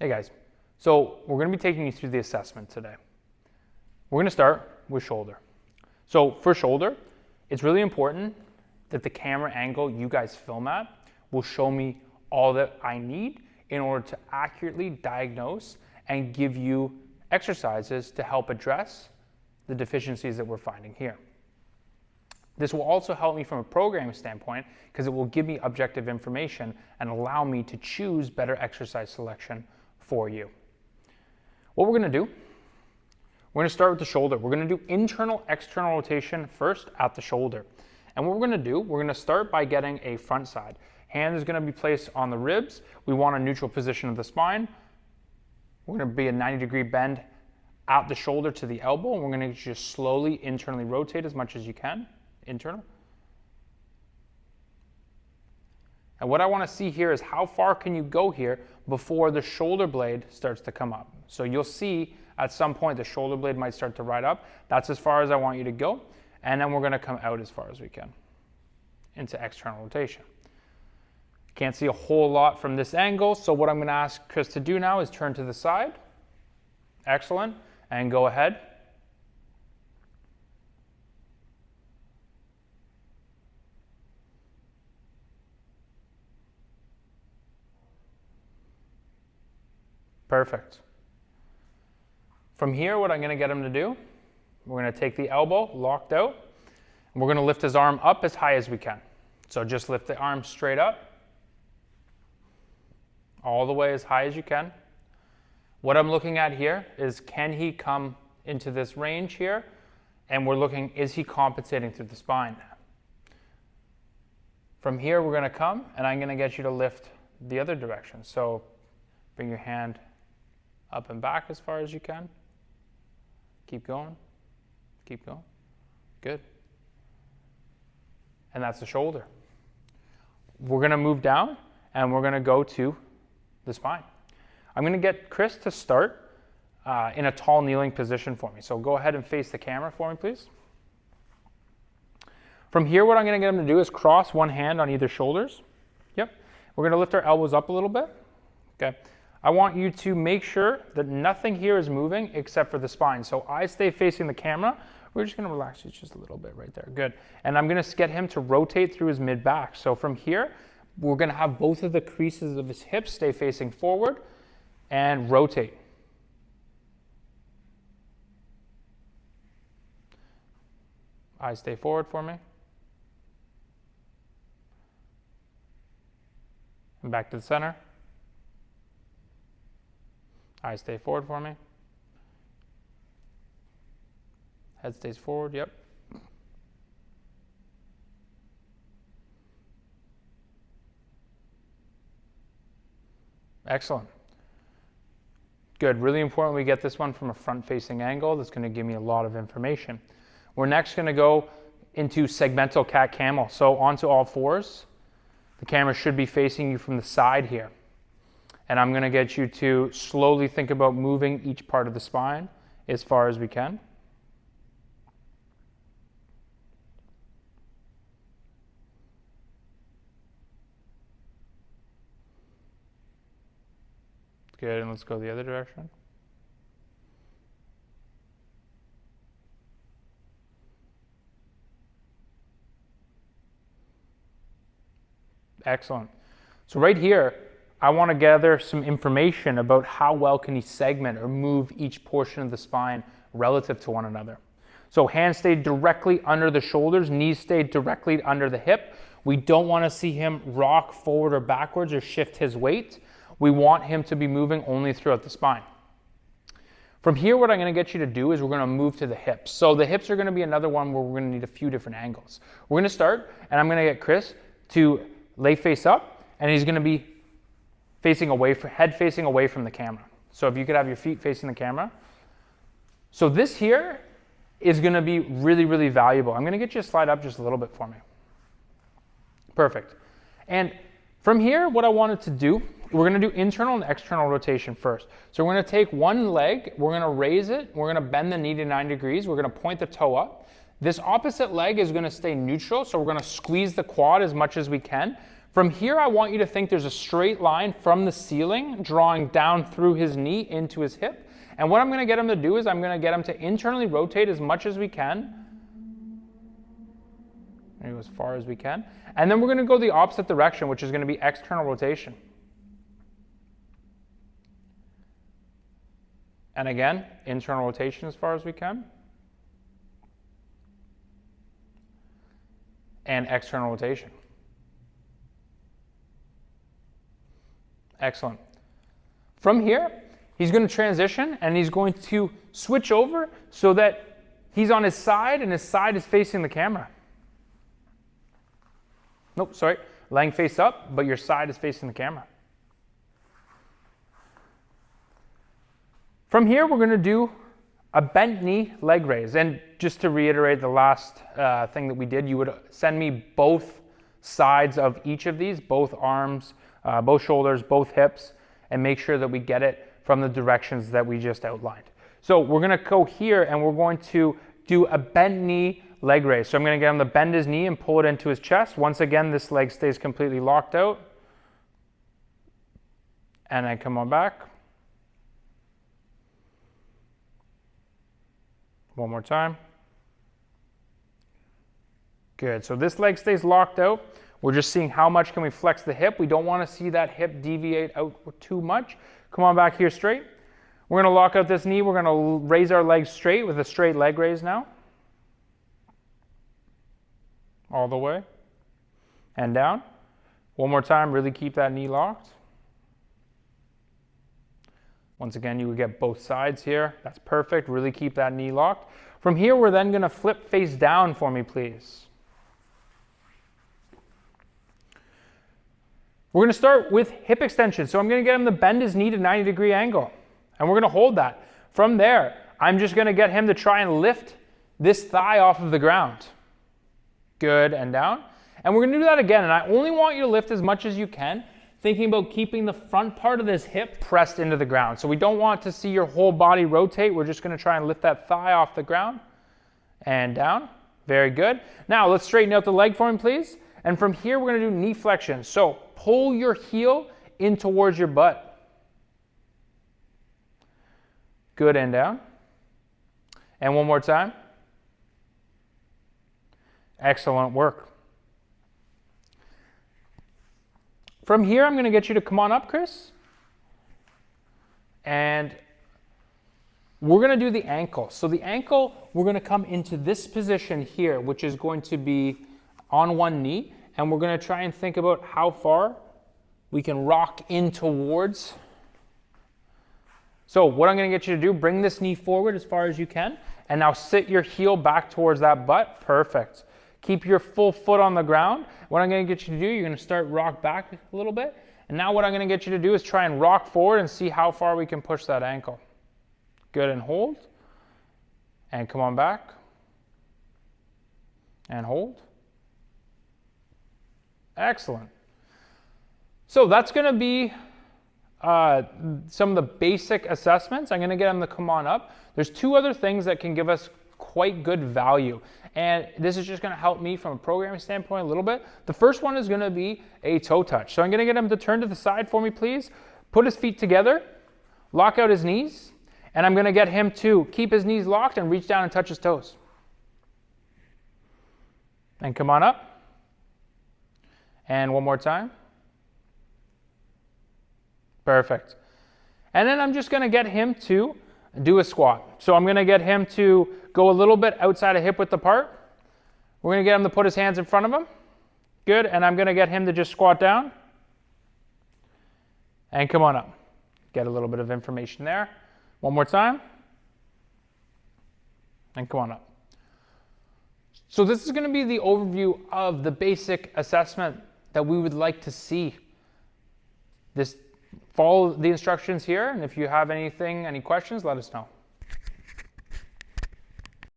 Hey guys, so we're going to be taking you through the assessment today. We're going to start with shoulder. So for shoulder, it's really important that the camera angle you guys film at will show me all that I need in order to accurately diagnose and give you exercises to help address the deficiencies that we're finding here. This will also help me from a programming standpoint because it will give me objective information and allow me to choose better exercise selection for you. What we're going to do, we're going to start with the shoulder. We're going to do internal, external rotation first at the shoulder. And what we're going to do, we're going to start by getting a front side. Hand is going to be placed on the ribs. We want a neutral position of the spine. We're going to be a 90-degree bend at the shoulder to the elbow. And we're going to just slowly internally rotate as much as you can. Internal. And what I want to see here is how far can you go here before the shoulder blade starts to come up. So you'll see at some point the shoulder blade might start to ride up. That's as far as I want you to go. And then we're going to come out as far as we can into external rotation. Can't see a whole lot from this angle. So what I'm going to ask Chris to do now is turn to the side. Excellent. And go ahead. Perfect. From here, what I'm going to get him to do, we're going to take the elbow locked out, and we're going to lift his arm up as high as we can. So just lift the arm straight up, all the way as high as you can. What I'm looking at here is, can he come into this range here? And we're looking, is he compensating through the spine? From here, we're going to come, and I'm going to get you to lift the other direction. So bring your hand up and back as far as you can. Keep going. Keep going. Good. And that's the shoulder. We're going to move down and we're going to go to the spine. I'm going to get Chris to start in a tall kneeling position for me. So go ahead and face the camera for me, please. From here, what I'm going to get him to do is cross one hand on either shoulders. Yep. We're going to lift our elbows up a little bit. Okay. I want you to make sure that nothing here is moving except for the spine. So I stay facing the camera. We're just going to relax it just a little bit right there. Good. And I'm going to get him to rotate through his mid-back. So from here, we're going to have both of the creases of his hips stay facing forward and rotate. Eyes stay forward for me. And back to the center. Eyes stay forward for me. Head stays forward, yep. Excellent. Good, really important we get this one from a front-facing angle. That's going to give me a lot of information. We're next going to go into Segmental Cat Camel. So onto all fours. The camera should be facing you from the side here. And I'm going to get you to slowly think about moving each part of the spine as far as we can. Good, and let's go the other direction. Excellent. So right here, I want to gather some information about how well can he segment or move each portion of the spine relative to one another. So hands stay directly under the shoulders, knees stay directly under the hip. We don't want to see him rock forward or backwards or shift his weight. We want him to be moving only throughout the spine. From here, what I'm going to get you to do is we're going to move to the hips. So the hips are going to be another one where we're going to need a few different angles. We're going to start, and I'm going to get Chris to lay face up, and he's going to be facing away, head facing away from the camera. So if you could have your feet facing the camera. So this here is going to be really, really valuable. I'm going to get you to slide up just a little bit for me. Perfect. And from here, what I wanted to do, we're going to do internal and external rotation first. So we're going to take one leg, we're going to raise it, we're going to bend the knee to 90 degrees, we're going to point the toe up. This opposite leg is going to stay neutral, so we're going to squeeze the quad as much as we can. From here, I want you to think there's a straight line from the ceiling drawing down through his knee into his hip. And what I'm going to get him to do is I'm going to get him to internally rotate as much as we can, maybe as far as we can. And then we're going to go the opposite direction, which is going to be external rotation. And again, internal rotation as far as we can. And external rotation. Excellent. From here, he's going to transition and he's going to switch over so that he's on his side and his side is facing the camera. Nope, sorry. Laying face up, but your side is facing the camera. From here, we're going to do a bent knee leg raise. And just to reiterate the last thing that we did, you would send me both sides of each of these, both arms, both shoulders, both hips, and make sure that we get it from the directions that we just outlined. So we're going to go here and we're going to do a bent knee leg raise. So I'm going to get him to bend his knee and pull it into his chest. Once again, this leg stays completely locked out. And then come on back. One more time. Good. So this leg stays locked out. We're just seeing how much can we flex the hip. We don't want to see that hip deviate out too much. Come on back here straight. We're going to lock out this knee. We're going to raise our legs straight with a straight leg raise now. All the way. And down. One more time. Really keep that knee locked. Once again, you would get both sides here. That's perfect. Really keep that knee locked. From here, we're then going to flip face down for me, please. We're going to start with hip extension. So I'm going to get him to bend his knee to 90-degree angle. And we're going to hold that. From there, I'm just going to get him to try and lift this thigh off of the ground. Good, and down. And we're going to do that again. And I only want you to lift as much as you can, thinking about keeping the front part of this hip pressed into the ground. So we don't want to see your whole body rotate. We're just going to try and lift that thigh off the ground. And down. Very good. Now let's straighten out the leg for him, please. And from here, we're going to do knee flexion. So pull your heel in towards your butt. Good, and down. And one more time. Excellent work. From here, I'm going to get you to come on up, Chris. And we're going to do the ankle. So the ankle, we're going to come into this position here, which is going to be on one knee. And we're going to try and think about how far we can rock in towards. So what I'm going to get you to do, bring this knee forward as far as you can. And now sit your heel back towards that butt. Perfect. Keep your full foot on the ground. What I'm going to get you to do, you're going to start rock back a little bit. And now what I'm going to get you to do is try and rock forward and see how far we can push that ankle. Good, and hold. And come on back. And hold. Excellent. So that's going to be some of the basic assessments. I'm going to get them to come on up. There's two other things that can give us quite good value. And this is just going to help me from a programming standpoint a little bit. The first one is going to be a toe touch. So I'm going to get him to turn to the side for me, please. Put his feet together. Lock out his knees. And I'm going to get him to keep his knees locked and reach down and touch his toes. And come on up. And one more time. Perfect. And then I'm just going to get him to do a squat. So I'm going to get him to go a little bit outside of hip width apart. We're going to get him to put his hands in front of him. Good. And I'm going to get him to just squat down. And come on up. Get a little bit of information there. One more time. And come on up. So this is going to be the overview of the basic assessment that we would like to see. Follow the instructions here, and if you have any questions, let us know.